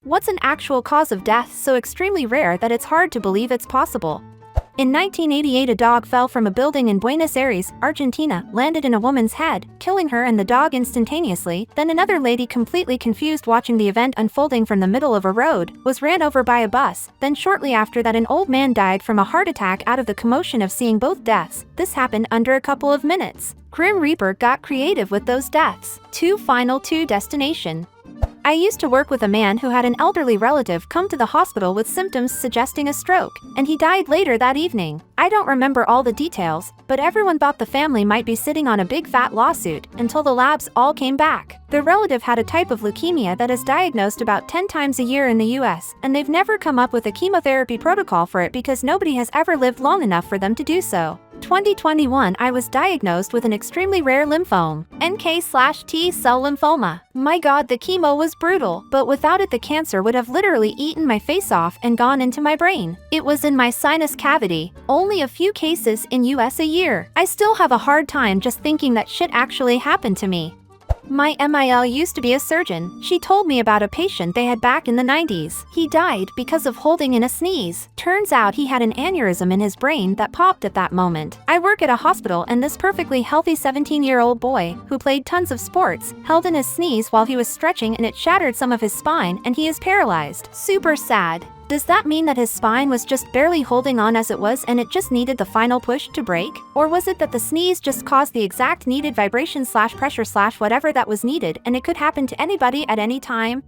What's an actual cause of death so extremely rare that it's hard to believe it's possible? In 1988, a dog fell from a building in Buenos Aires, Argentina, landed in a woman's head, killing her and the dog instantaneously. Then another lady, completely confused watching the event unfolding from the middle of a road, was ran over by a bus. Then shortly after that, an old man died from a heart attack out of the commotion of seeing both deaths. This happened under a couple of minutes. Grim Reaper got creative with those deaths. Final destination. I used to work with a man who had an elderly relative come to the hospital with symptoms suggesting a stroke, and he died later that evening. I don't remember all the details, but everyone thought the family might be sitting on a big fat lawsuit until the labs all came back. The relative had a type of leukemia that is diagnosed about 10 times a year in the US, and they've never come up with a chemotherapy protocol for it because nobody has ever lived long enough for them to do so. 2021, I was diagnosed with an extremely rare lymphome, NK/T cell lymphoma. My god, the chemo was brutal, but without it the cancer would have literally eaten my face off and gone into my brain. It was in my sinus cavity, only a few cases in US a year. I still have a hard time just thinking that shit actually happened to me. My MIL used to be a surgeon. She told me about a patient they had back in the 90s. He died because of holding in a sneeze. Turns out he had an aneurysm in his brain that popped at that moment. I work at a hospital, and this perfectly healthy 17-year-old boy, who played tons of sports, held in his sneeze while he was stretching and it shattered some of his spine and he is paralyzed. Super sad. Does that mean that his spine was just barely holding on as it was and it just needed the final push to break? Or was it that the sneeze just caused the exact needed vibration/pressure/whatever that was needed, and it could happen to anybody at any time?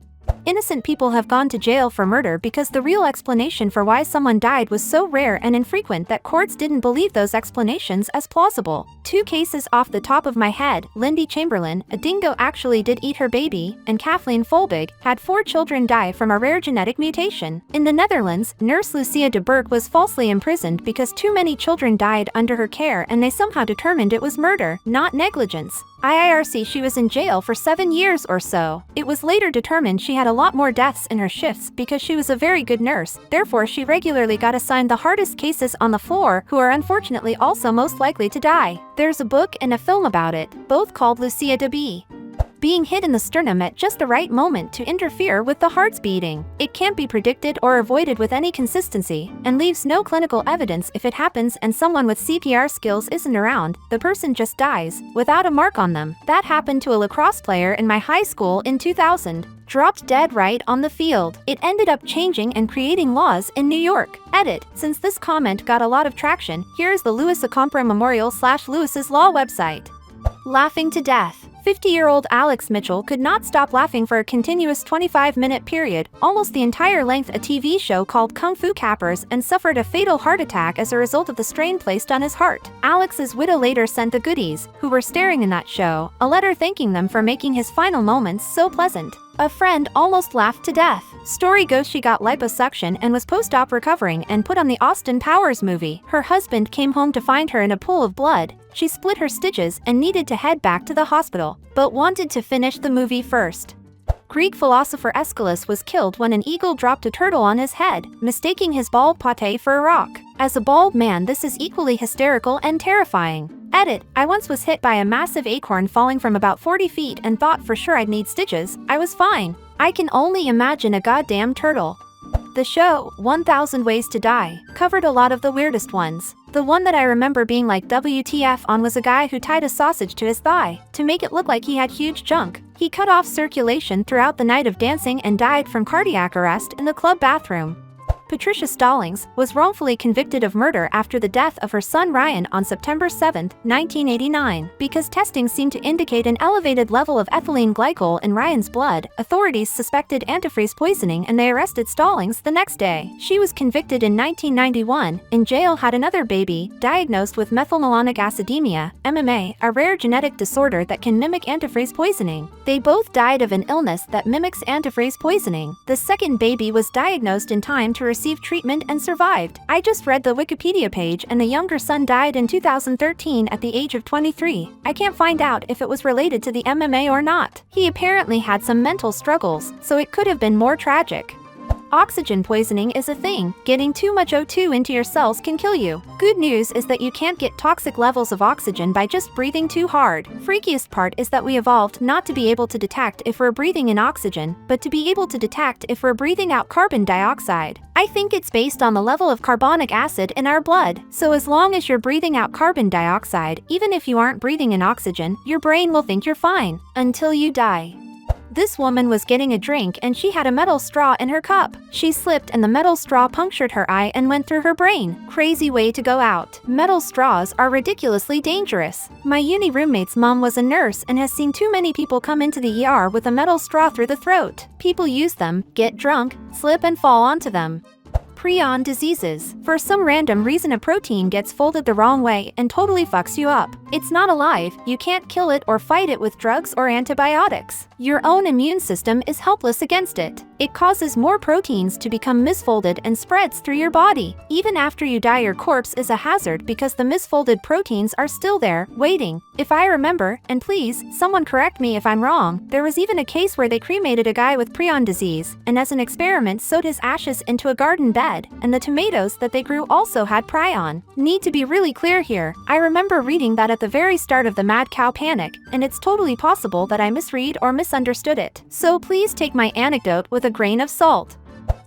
Innocent people have gone to jail for murder because the real explanation for why someone died was so rare and infrequent that courts didn't believe those explanations as plausible. 2 cases off the top of my head: Lindy Chamberlain, a dingo actually did eat her baby, and Kathleen Folbig had 4 children die from a rare genetic mutation. In the Netherlands, nurse Lucia de Burke was falsely imprisoned because too many children died under her care and they somehow determined it was murder, not negligence. IIRC, she was in jail for 7 years or so. It was later determined she had a lot more deaths in her shifts because she was a very good nurse, therefore she regularly got assigned the hardest cases on the floor, who are unfortunately also most likely to die. There's a book and a film about it, both called Lucia de B. Being hit in the sternum at just the right moment to interfere with the heart's beating. It can't be predicted or avoided with any consistency, and leaves no clinical evidence. If it happens and someone with CPR skills isn't around, the person just dies, without a mark on them. That happened to a lacrosse player in my high school in 2000. Dropped dead right on the field. It ended up changing and creating laws in New York. Edit. Since this comment got a lot of traction, here's the Louis Accompre Memorial/Louis's Law website. Laughing to death. 50-year-old Alex Mitchell could not stop laughing for a continuous 25-minute period, almost the entire length a TV show called Kung Fu Cappers, and suffered a fatal heart attack as a result of the strain placed on his heart. Alex's widow later sent the goodies, who were starring in that show, a letter thanking them for making his final moments so pleasant. A friend almost laughed to death. Story goes she got liposuction and was post-op recovering and put on the Austin Powers movie. Her husband came home to find her in a pool of blood. She split her stitches and needed to head back to the hospital, but wanted to finish the movie first. Greek philosopher Aeschylus was killed when an eagle dropped a turtle on his head, mistaking his bald pate for a rock. As a bald man, this is equally hysterical and terrifying. Edit. I once was hit by a massive acorn falling from about 40 feet and thought for sure I'd need stitches. I was fine. I can only imagine a goddamn turtle. The show, 1000 Ways to Die, covered a lot of the weirdest ones. The one that I remember being like WTF on was a guy who tied a sausage to his thigh to make it look like he had huge junk. He cut off circulation throughout the night of dancing and died from cardiac arrest in the club bathroom. Patricia Stallings was wrongfully convicted of murder after the death of her son Ryan on September 7, 1989. Because testing seemed to indicate an elevated level of ethylene glycol in Ryan's blood, authorities suspected antifreeze poisoning and they arrested Stallings the next day. She was convicted in 1991, in jail had another baby, diagnosed with methylmalonic acidemia, MMA, a rare genetic disorder that can mimic antifreeze poisoning. They both died of an illness that mimics antifreeze poisoning. The second baby was diagnosed in time to receive treatment and survived. I just read the Wikipedia page and the younger son died in 2013 at the age of 23. I can't find out if it was related to the MMA or not. He apparently had some mental struggles, so it could have been more tragic. Oxygen poisoning is a thing. Getting too much O2 into your cells can kill you. Good news is that you can't get toxic levels of oxygen by just breathing too hard. Freakiest part is that we evolved not to be able to detect if we're breathing in oxygen, but to be able to detect if we're breathing out carbon dioxide. I think it's based on the level of carbonic acid in our blood. So as long as you're breathing out carbon dioxide, even if you aren't breathing in oxygen, your brain will think you're fine until you die. This woman was getting a drink and she had a metal straw in her cup. She slipped and the metal straw punctured her eye and went through her brain. Crazy way to go out. Metal straws are ridiculously dangerous. My uni roommate's mom was a nurse and has seen too many people come into the ER with a metal straw through the throat. People use them, get drunk, slip and fall onto them. Preon diseases. For some random reason a protein gets folded the wrong way and totally fucks you up. It's not alive, you can't kill it or fight it with drugs or antibiotics. Your own immune system is helpless against it. It causes more proteins to become misfolded and spreads through your body. Even after you die, your corpse is a hazard because the misfolded proteins are still there, waiting. If I remember, and please, someone correct me if I'm wrong, there was even a case where they cremated a guy with prion disease, and as an experiment sewed his ashes into a garden bed, and the tomatoes that they grew also had prion. Need to be really clear here, I remember reading that at the very start of the mad cow panic, and it's totally possible that I misread or misunderstood it. So please take my anecdote with a grain of salt.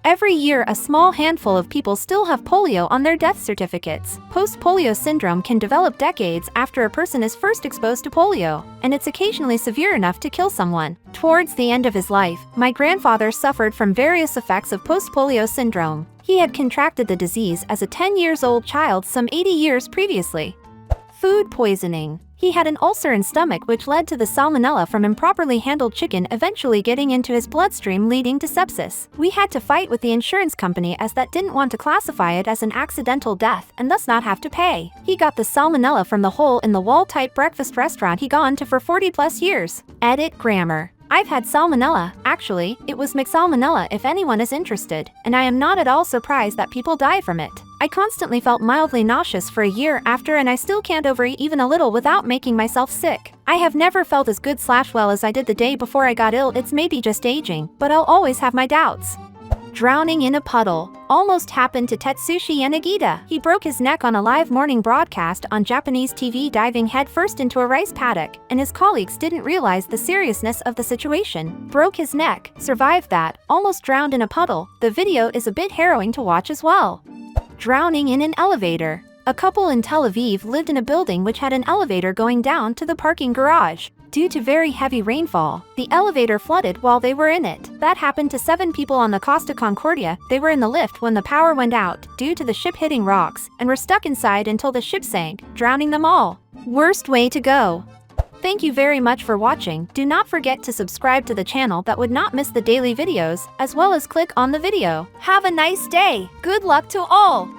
Every year, a small handful of people still have polio on their death certificates. Post-polio syndrome can develop decades after a person is first exposed to polio, and it's occasionally severe enough to kill someone. Towards the end of his life, my grandfather suffered from various effects of post-polio syndrome. He had contracted the disease as a 10-year-old child some 80 years previously. Food poisoning. He had an ulcer in stomach which led to the salmonella from improperly handled chicken eventually getting into his bloodstream leading to sepsis. We had to fight with the insurance company as that didn't want to classify it as an accidental death and thus not have to pay. He got the salmonella from the hole-in-the-wall type breakfast restaurant he gone to for 40+ years. Edit grammar. I've had salmonella, actually, it was McSalmonella if anyone is interested, and I am not at all surprised that people die from it. I constantly felt mildly nauseous for a year after and I still can't overeat even a little without making myself sick. I have never felt as good/well as I did the day before I got ill. It's maybe just aging, but I'll always have my doubts. Drowning in a puddle. Almost happened to Tetsushi Yanagita. He broke his neck on a live morning broadcast on Japanese TV diving headfirst into a rice paddock, and his colleagues didn't realize the seriousness of the situation. Broke his neck, survived that, almost drowned in a puddle. The video is a bit harrowing to watch as well. Drowning in an elevator. A couple in Tel Aviv lived in a building which had an elevator going down to the parking garage. Due to very heavy rainfall, the elevator flooded while they were in it. That happened to 7 people on the Costa Concordia. They were in the lift when the power went out due to the ship hitting rocks and were stuck inside until the ship sank, drowning them all. Worst way to go. Thank you very much for watching. Do not forget to subscribe to the channel that would not miss the daily videos, as well as click on the video. Have a nice day. Good luck to all.